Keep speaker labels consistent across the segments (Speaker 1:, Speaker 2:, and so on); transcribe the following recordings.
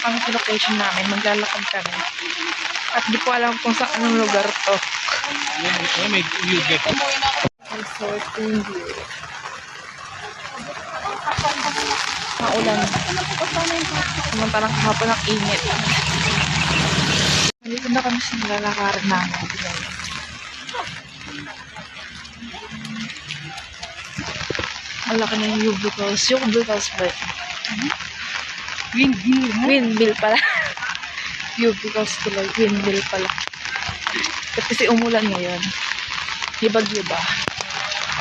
Speaker 1: na kami sa location namin. Maglalakad kami. At di ko alam kung saan anong lugar to.
Speaker 2: May view dito.
Speaker 1: Ang certain view. Maulan. Samantalang kahapon ang init. Dito na kami sa nilalakaran namin. Ang laki na yung Ubicals. Yung Ubicals ba? Windmill pala. Ubicals tuloy. Windmill pala. Kasi umulan ngayon. Di bagyo ba?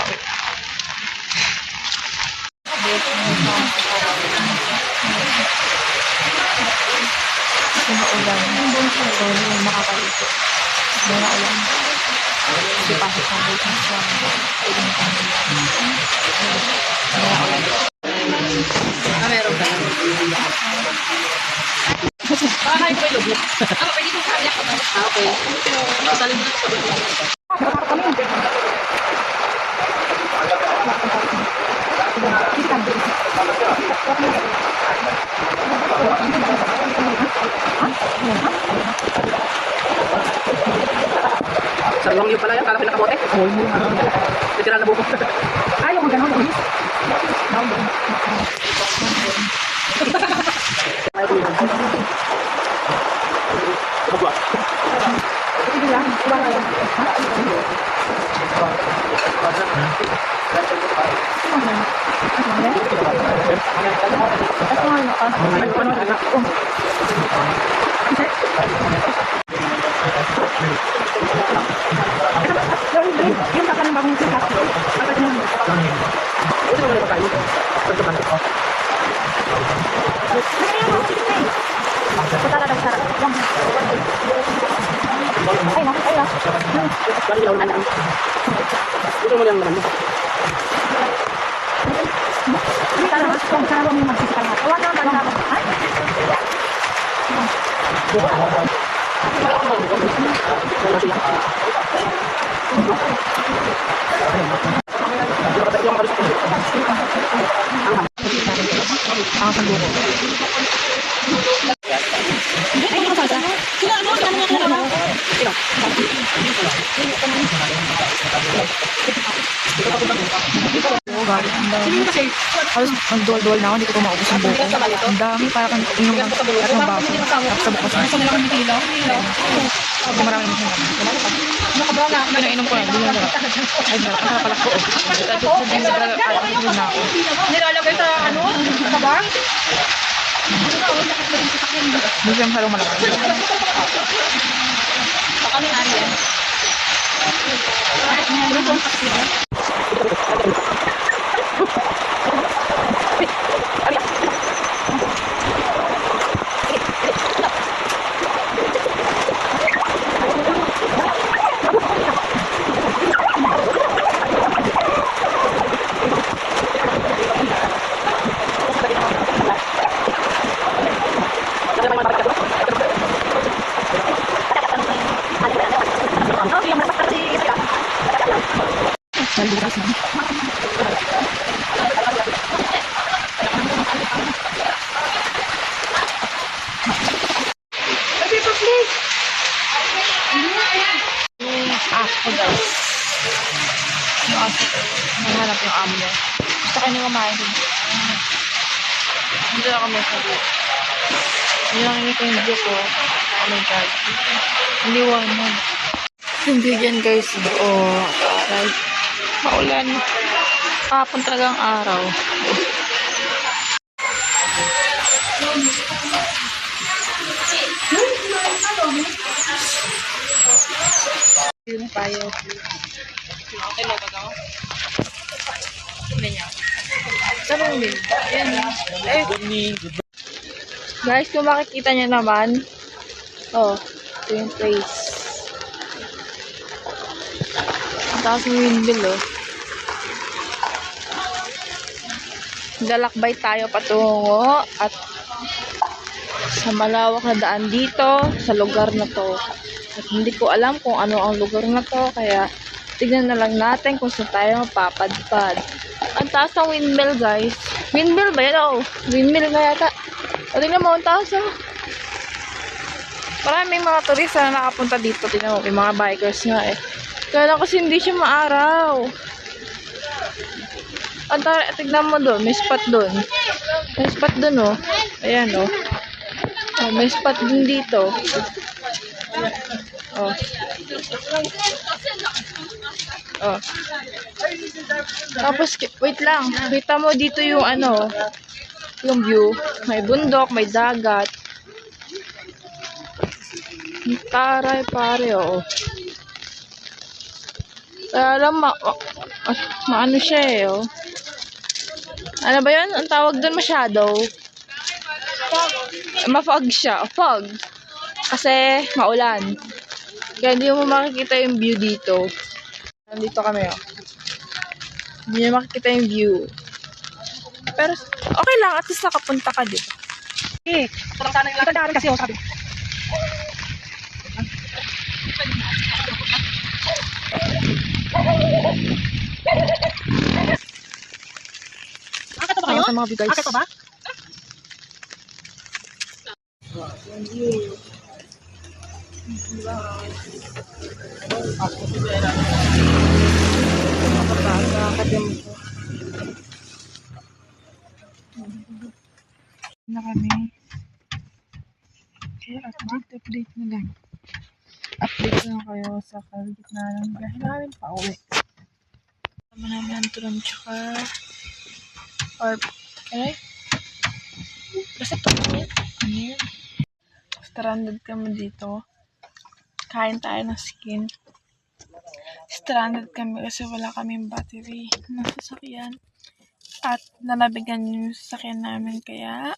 Speaker 1: Okay. Kasi maulan. So, hindi makakalito. Hindi na ulan. Kasi pasok ng business lang. Pwede mo kami. Hindi na ulan. Meron ka lang. Bakit ko yung lubot? Pwede kong kanya ko. Okay. Masalin mo na sa lubot.
Speaker 3: Sarwang niyo pala yan, kala ko nakabote. Literal na buko.
Speaker 1: Ayaw mo gano'n. Yung kakalang bagong sikat.
Speaker 3: Ito naman yung pagkain. Ito mo lang naman.
Speaker 1: Sarap mo yung magsisikal mo. Huwag naman ba naman? Ang sanduko. Halos nagduwal-duwal na ako, hindi ko ito maubos ang buko. Ang dami, parang inom ng baso. Tapos sa bukas na. Hindi marami naman siya. Pinainom ko na, hindi na lang. Ay, nakapalak ko.
Speaker 4: Nilalagay sa ano? Sa bar?
Speaker 1: Hindi siya masyadong malaki.
Speaker 4: Sa kami ari yan.
Speaker 1: Aso guys. Yung aso ko. Nahanap yung amo niya. Gusto kayo nyo kumain din. Dito na kami sa dito. Hindi nakikita yung video ko. Oh my god. Hindi wanag. Yung video yan guys. Oh, aray. Maulan. Kapon talagang araw. Yung tayo.
Speaker 4: Okay, lobag ako.
Speaker 1: Ganyan. Sarong din. Ayan. Eh. Guys, kung makikita nyo naman. Oh, ito yung place. Ang taas ng windmill, oh. Lalakbay tayo patungo at sa malawak na daan dito sa lugar na to. At hindi ko alam kung ano ang lugar na to, kaya tignan na lang natin kung saan tayo mapapadpad. Ang taas ng windmill, guys. Windmill ba yan? Oh, windmill nga yata. O, tignan mo, ang taas, oh. Maraming mga turista na nakapunta dito. Tingnan mo, may mga bikers nga eh. Kaya lang kasi hindi siya maaraw. Tignan mo doon, may spot doon. May spot doon oh. Ayan oh. Oh, may spot din dito. Oh. Oh. Tapos, wait lang. Kita mo dito yung ano, yung view. May bundok, may dagat. Taray pare, oh. Kaya lang, maano siya eh, oh. Ano ba yun? Ang tawag doon masyado. Ma-fog siya. Fog. Kasi maulan. Kaya hindi mo makikita yung view dito. Nandito kami, oh. Hindi mo makikita yung view. Pero, okay lang. At least nakapunta ka dito.
Speaker 3: Eh, parang sana yung latandaan kasi, oh, sabi. Akit ba kayo?
Speaker 1: Sa mga view, guys.
Speaker 3: Akit ba?
Speaker 1: Na kami. Kaya update na lang. Update na kayo sa kalgitna ng biyahe namin pa uwi. Tama namin ang turon tsaka okay? Basta ito ano yun? Stranded kami dito. Kain tayo ng skin. Stranded kami kasi wala kaming battery ng sasakyan. At nalabigan yung sasakyan namin kaya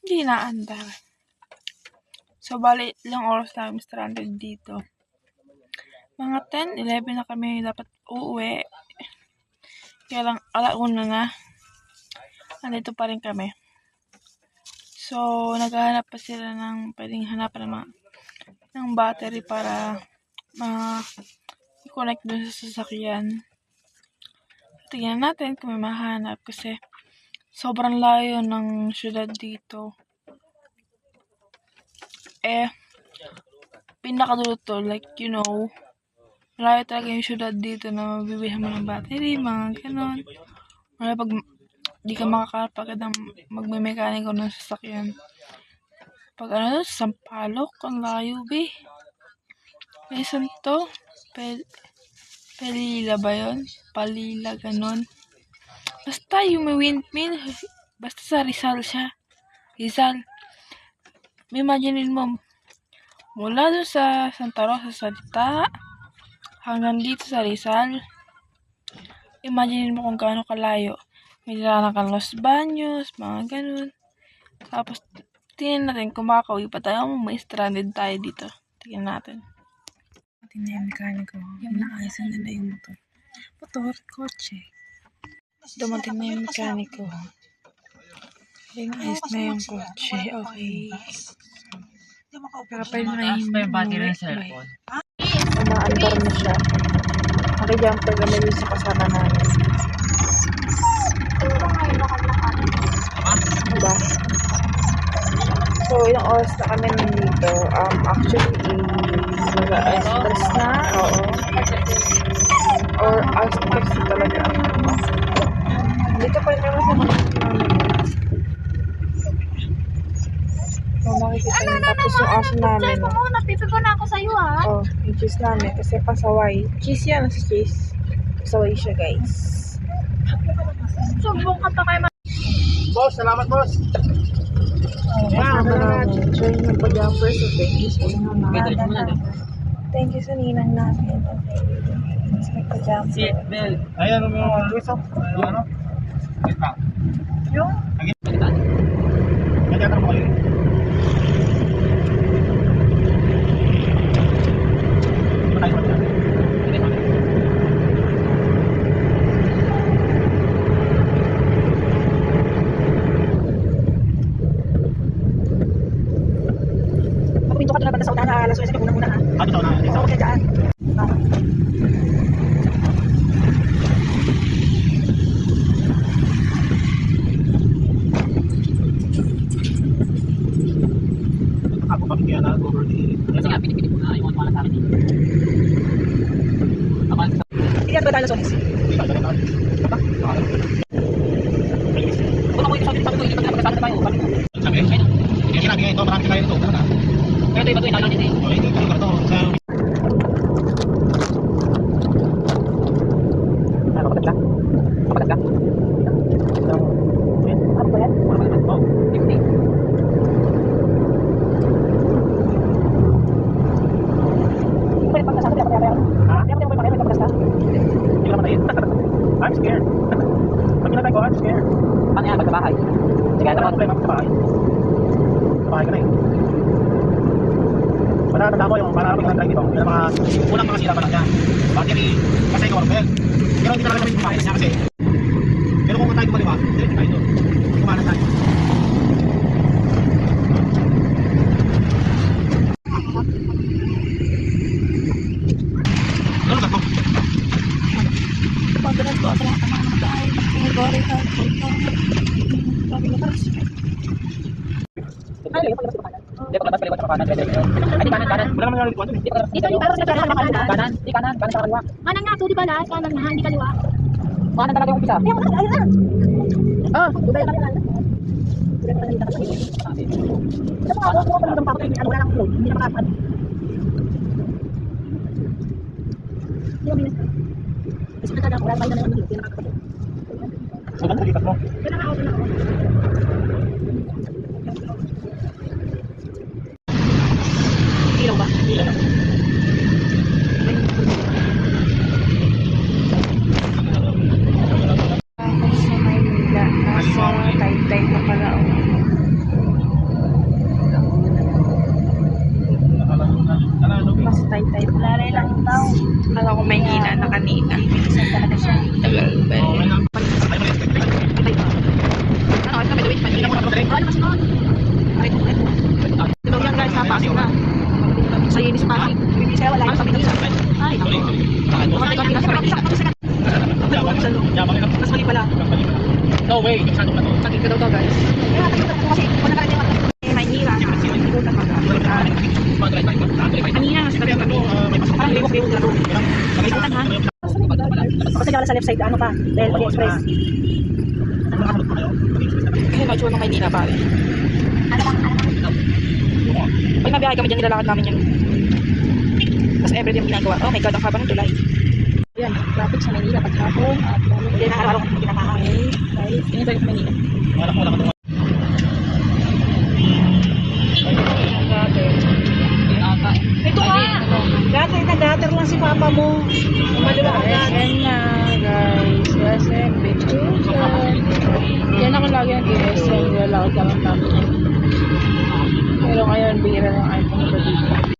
Speaker 1: hindi naandar. So, bali ilang oras namin stranded dito. Mga 10, 11 na kami dapat uuwi. Kaya lang, alauna na. Nandito pa rin kami. So, naghahanap pa sila ng pwedeng hanapan ng battery para i-connect dun sa sasakyan. Tingnan natin kung may mahanap kasi sobrang layo ng syudad dito. Pinakadulo to, like, you know, malayo talaga yung syudad dito na mabibilhan mo ng battery, mga ganon. Wala pag di ka makakapagad ng magme-mekaniko ng sasakyan. Pag ano, Sampaloc, ang layo, be. Saan to? Palila ba yun? Palila, ganon. Basta yung may windmill, basta sa Rizal siya. Rizal. Imagine mo, mula doon sa Santa Rosa sa Salita, hanggang dito sa Rizal. Imagine mo kung gaano kalayo. May dala ka Los Baños, mga ganun. Tapos, tingnan natin kung makakauwi pa tayo. May stranded tayo dito. Tingnan natin. Tingnan yung mekaniko. Naayos na yung motor. Kotse. Dumating na yung mekaniko. Ayos na yung kotse. Okay. Kapag na yung battery ng cellphone. Umaandar na siya. Nakijumper kami yung sa kasama namin. Diba? So, ilang oras na kami nandito. Actually, stress na. Oo. Or stress na talaga. Dito pa rin kami sa mga namin. So, makikita niyo. Tapos yung aso namin.
Speaker 4: Napipigil na ako sa'yo, ha?
Speaker 1: Oh, yung cheese namin. Kasi pasaway. Cheese yan. Sa cheese. Pasaway siya, guys.
Speaker 4: Subong ka pa kay
Speaker 2: Boss, salamat boss.
Speaker 1: Kasama namin. Siya yung nagpa-jumper. So, thank you sa ninang. Thank you sa ninang namin. Okay. Mas nagpa-jumper.
Speaker 2: Seatbelt. Ayan, ano mo, Luis, oh. Ano? Wait pa.
Speaker 1: Yung?
Speaker 2: Kaya ka mo kayo.
Speaker 3: Pinto ka doon na sa unahan na alas 11 unang-una ha.
Speaker 2: Ano sa unahan?
Speaker 3: Oo, kaya dyan.
Speaker 2: Ako pa
Speaker 3: tayo sa Sonis. Wala mo ito sabi ko, hindi pa tayo tayo.
Speaker 2: Sabi, hindi sinabi nga ito, marami tayo nito.
Speaker 3: Kaya ito iba ito, inalang dito eh.
Speaker 2: Okay, dito yung karto. Sa...
Speaker 3: Ano, kapatid ka? Kapatid ka? Ano ba yan? Oh, 50. Pwede pang kasama, kaya kaya. Ha? Kaya pwede pang kasama.
Speaker 2: Hindi ka matayin. I'm scared. Pag kinatay ko, I'm scared.
Speaker 3: Ano yan, magkabahay? Sige,
Speaker 2: Wala
Speaker 3: dapat.
Speaker 2: problema sa bahay. Sa bahay ka na eh. Matatanda ko yung para kami kinatay dito. Yung mga unang mga sila pa lang yan. Battery, kasi ikaw Robert. Pero hindi talaga kami kumain niya kasi. Pero kung tayo kumaliwa, hindi tayo doon. Kumain tayo. Ano ba ito?
Speaker 1: Pagdalas ko, sa mga tamaan ng bahay. Ay, sabi na parang
Speaker 3: Ay, yung paglabas ko kanan. Hindi, paglabas ko kanan. Ay, di kanan, kanan.
Speaker 2: Wala naman yung likuan doon eh.
Speaker 4: Dito yung parang sa kanan ng kanan.
Speaker 3: Kanan, di kanan, kanan sa kaliwa.
Speaker 4: Kanan nga, so di ba lahat? Kanan nga, hindi kaliwa.
Speaker 3: Kanan talaga yung umpisa.
Speaker 4: Ayun na, ayun na.
Speaker 3: Ah,
Speaker 4: Diba yung kanan? Ito mga ako, kung ano pa ako, ano wala lang flow. Hindi na makapan. Hindi na binas. Kasi nagkada ko, wala tayo na naman dito. Hindi na makakapan.
Speaker 2: So, ano lipat mo?
Speaker 4: Kaya naka-out na ako.
Speaker 3: ilaw ba?
Speaker 1: ako sa Maynila. Nasa Taytay pa pala ako. Mas Taytay pa.
Speaker 4: Lalay lang daw.
Speaker 1: Kala ko Maynila na kanina.
Speaker 4: Saan talaga siya?
Speaker 1: Tagal ba eh.
Speaker 3: Ano, ito may duwit pa.
Speaker 4: Oh, ano mas noon?
Speaker 3: Ito yan guys, napasok na. Sa Yenis Pasig.
Speaker 4: Bibili sa'yo, wala yung sabi nila. Ay, ako.
Speaker 3: Mga taga sa Pilipinas. Mas mali pala.
Speaker 2: No way, saan ko na to?
Speaker 3: Sakit ka daw to guys.
Speaker 4: Kaya nakikita ko kasi, wala ka rin yung
Speaker 1: Maynila.
Speaker 3: Kanina, sa tabi kami. Parang liwak-liwak na to.
Speaker 4: Ikutan ha. Kasi wala sa left side, ano pa? Dahil pag-express.
Speaker 3: Kasi na-itsura ng Maynila pare.
Speaker 4: Ano lang.
Speaker 3: Pag nabiyahe kami dyan, nilalakad namin yan. Tapos everyday yung ginagawa. Oh my God, ang haba ng tulay. Yan, traffic sa Maynila paghapon. At hindi na araw-araw kung pinamahan. Guys, ganyan tayo sa Maynila.
Speaker 4: Ito nga! Nag-gutter lang si papa mo. Umaliwa ka dyan.
Speaker 1: SM na guys. SM Bechusan. Yan ako lagi ang SM. Nilalakad ka lang namin. Pero ngayon, bihira lang ay pumunta dito.